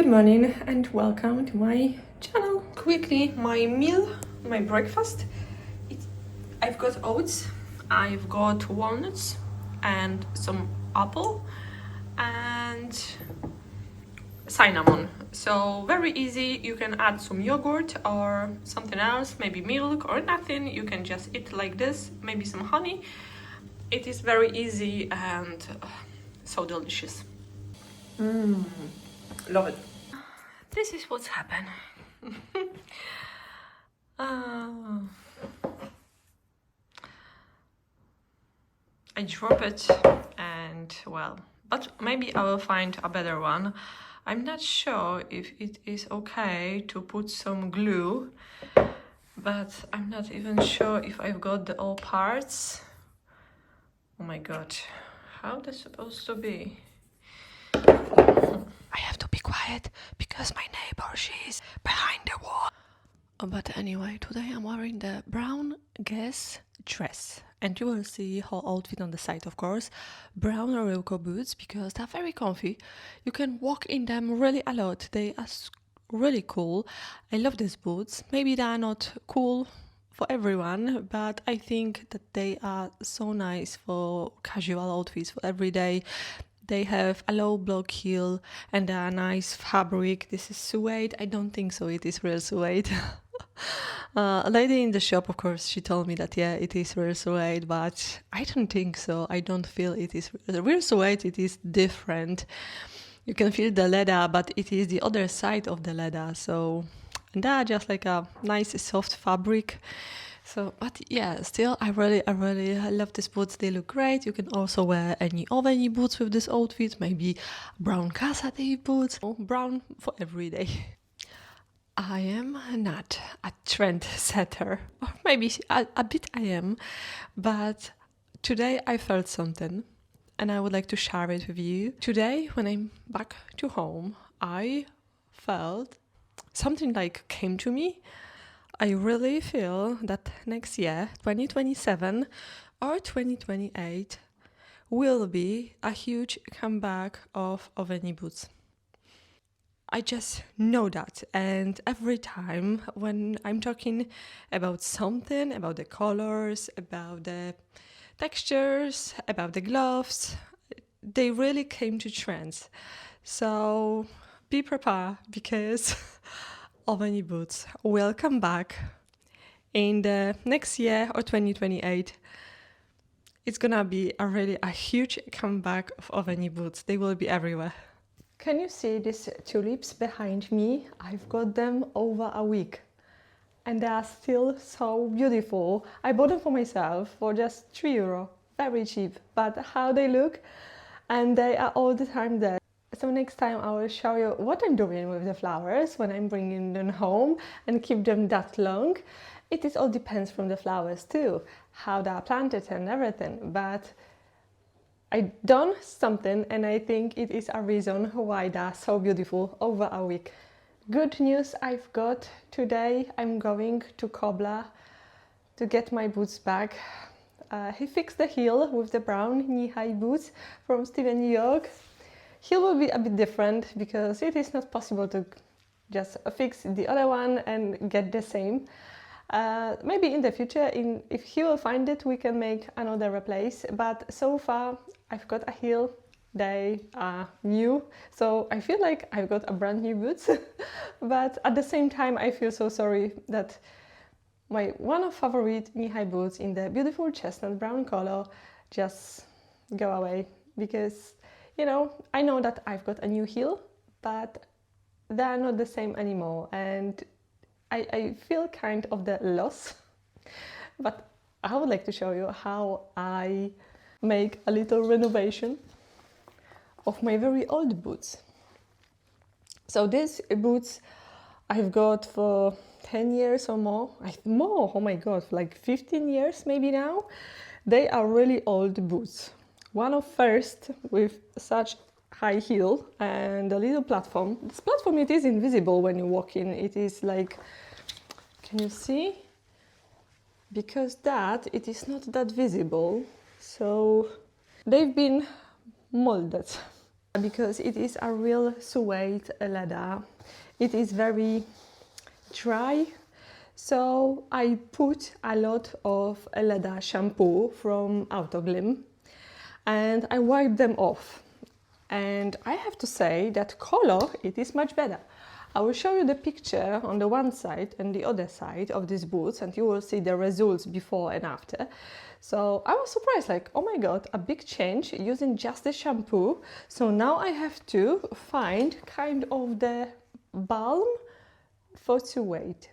Good morning and welcome to my channel. Quickly, my meal, my breakfast. I've got oats, I've got walnuts and some apple and cinnamon. So very easy. You can add some yogurt or something else, maybe milk or nothing. You can just eat like this, maybe some honey. It is very easy and so delicious. Love it. This is what's happened. I drop it and well, but maybe I will find a better one. I'm not sure if it is okay to put some glue, but I'm not even sure if I've got the all parts. Oh my god, how that's supposed to be? I have to be quiet because my neighbor, she's behind the wall. But anyway, today I'm wearing the brown Guess dress. And you will see whole outfit on the side, of course. Brown Renovating boots because they're very comfy. You can walk in them really a lot. They are really cool. I love these boots. Maybe they are not cool for everyone, but I think that they are so nice for casual outfits for every day. They have a low block heel and they are nice fabric. This is suede. I don't think so. It is real suede. A lady in the shop, of course, she told me that yeah, it is real suede, but I don't think so. I don't feel it is real suede. It is different. You can feel the leather, but it is the other side of the leather. So, and they are just like a nice soft fabric. So, but yeah, still, I really love these boots. They look great. You can also wear any oveny boots with this outfit. Maybe brown Casadei boots. Brown for every day. I am not a trendsetter, or maybe a bit I am, but today I felt something and I would like to share it with you. Today, when I'm back to home, I felt something like came to me. I really feel that next year, 2027 or 2028, will be a huge comeback of oveny boots. I just know that, and every time when I'm talking about something, about the colors, about the textures, about the gloves, they really came to trends. So be prepared because oveny boots will come back in the next year or 2028. It's gonna be a huge comeback of oveny boots. They will be everywhere. Can you see these tulips behind me? I've got them over a week and they are still so beautiful. I bought them for myself for just €3, very cheap, but how they look, and they are all the time there. So next time I will show you what I'm doing with the flowers when I'm bringing them home and keep them that long. It all depends from the flowers too, how they are planted and everything, but I done something and I think it is a reason why they're so beautiful over a week. Good news I've got today. I'm going to Cobbler to get my boots back. He fixed the heel with the brown knee-high boots from Steven New York. Heel will be a bit different because it is not possible to just fix the other one and get the same. Maybe in the future, if he will find it, we can make another replace. But so far, I've got a heel. They are new, so I feel like I've got a brand new boots. But at the same time, I feel so sorry that my one of favorite knee-high boots in the beautiful chestnut brown color just go away because I know that I've got a new heel, but they are not the same anymore, and I feel kind of the loss. But I would like to show you how I make a little renovation of my very old boots. So these boots I've got for 10 years or more. Oh my god, like 15 years maybe now. They are really old boots. One of first with such high heel and a little platform. This platform, it is invisible when you walk in. It is like, can you see? Because it is not that visible. So they've been molded. because it is a real suede leather. It is very dry, so I put a lot of leather shampoo from Autoglym and I wipe them off. And I have to say that color, it is much better. I will show you the picture on the one side and the other side of these boots, and you will see the results before and after. So I was surprised, like, oh my god, a big change using just the shampoo. So now I have to find kind of the balm for suede.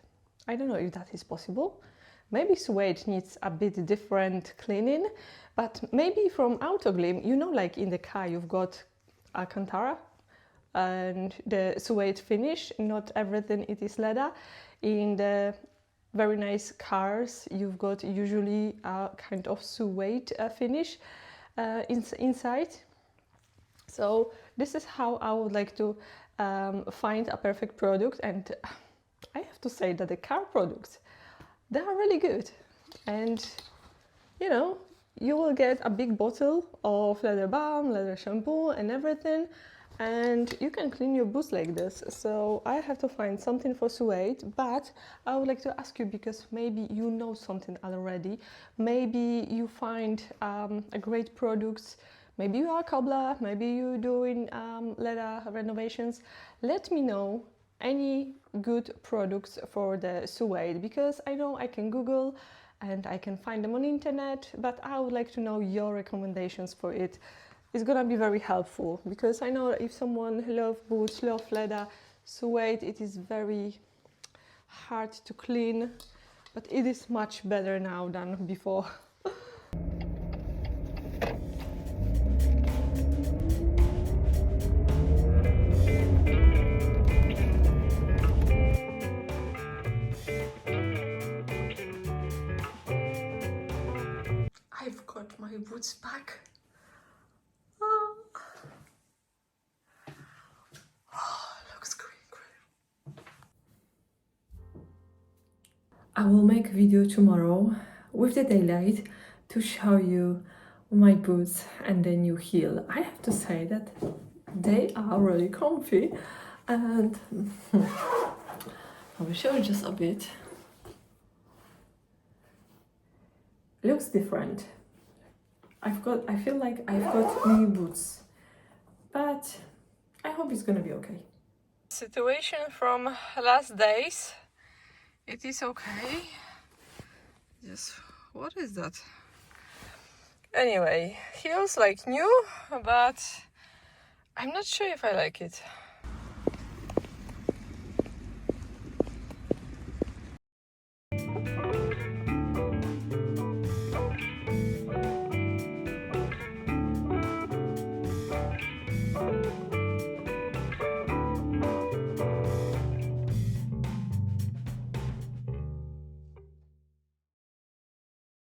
I don't know if that is possible. Maybe suede needs a bit different cleaning, but maybe from Autoglym, you know, like in the car you've got Alcantara and the suede finish, not everything it is leather. In the very nice cars you've got usually a kind of suede finish inside. So this is how I would like to find a perfect product, and I have to say that the car products, they are really good. And you know, you will get a big bottle of leather balm, leather shampoo and everything, and you can clean your boots like this. So I have to find something for suede, but I would like to ask you, because maybe you know something already, maybe you find a great products, maybe you are a cobbler, maybe you're doing leather renovations. Let me know any good products for the suede, because I know I can Google and I can find them on the internet, but I would like to know your recommendations for it. It's gonna be very helpful, because I know if someone loves boots, loves leather, suede, it is very hard to clean, but it is much better now than before. I've got my boots back. Looks great. I will make a video tomorrow with the daylight to show you my boots and the new heel. I have to say that they are really comfy, and I will show you just a bit. Looks different. I feel like I've got new boots, but I hope it's gonna be okay. Situation from last days. It is okay. Just, what is that? Anyway, heels like new, but I'm not sure if I like it.